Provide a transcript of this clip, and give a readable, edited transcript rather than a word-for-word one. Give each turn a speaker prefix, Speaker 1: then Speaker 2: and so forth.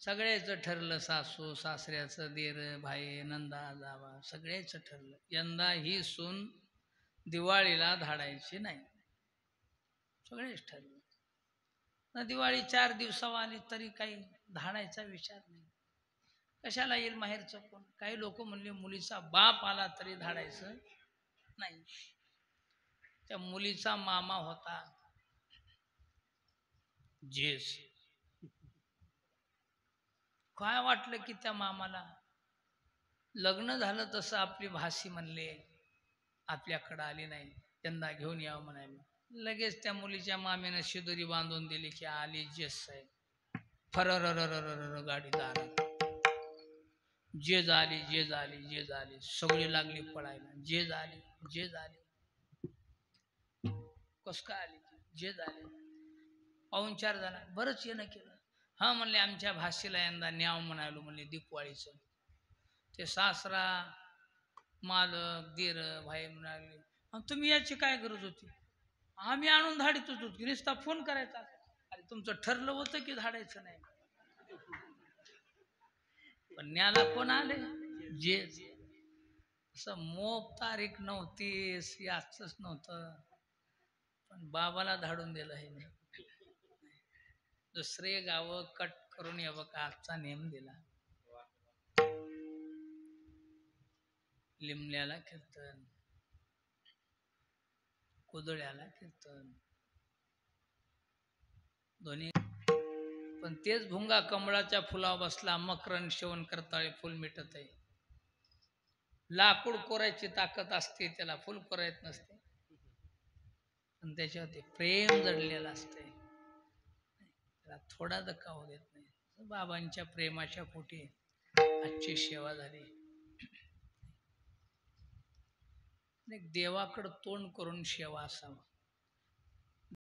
Speaker 1: सगळ्याचं ठरलं, सासू सासऱ्याचं, दीर भाई नंदा जावा सगळ्याचं ठरलं, यंदा ही सून दिवाळीला धाडायची नाही. सगळेच ठरलं ना. दिवाळी 4 दिवसावर आली तरी काही धाडायचा विचार नाही. कशाला येईल माहेरचं कोण. काही लोक म्हणले मुलीचा बाप आला तरी धाडायचं नाही. त्या मुलीचा मामा होता जेस. काय वाटलं की त्या मामाला लग्न झालं तसं आपली भासी म्हणले आपल्याकडं आली नाही, यंदा घेऊन यावं म्हणाले. लगेच त्या मुलीच्या मामीनं शिदोरी बांधून दिली की आली जेस साहेब. फरर गाडी दारात. जे झाली जे झाली जे झाली सगळी लागली पळायला. जे झाली जे झाली. कस काय आली जे झाले. पाहुणचार झाला, बरंच येणं केलं. हा म्हणले आमच्या भाषेला यंदा न्याव म्हणालो म्हणले दिपवाळीचं. ते सासरा मालक दीर भाई म्हणाले तुम्ही याची काय गरज होती, आम्ही आणून धाडीतच होतो की नुसता फोन करायचा. अरे तुमचं ठरलं होतं की धाडायचं नाही. पण न्याला कोण आले जे. असं मोप तारीख नव्हती याचच नव्हतं, पण बाबाला धाडून दिलं हे नाही. दुसरे गाव कट करून या बघा आजचा नेम दिला. लिमल्याला कीर्तन, कुदळ्याला कीर्तन दोन्ही. पण तेच भुंगा कमळाच्या फुलावर बसला, मकरन शेवण करताळे फुल मिटत आहे. लाकूड कोरायची ताकद असते, त्याला फुल कोरायत नसते, पण त्याच्यावरती प्रेम जडलेलं असते, त्याला थोडा धक्का होऊ देत नाही. बाबांच्या प्रेमाच्या पोटी आजची सेवा झाली. देवाकडं तोंड करून सेवा असावं.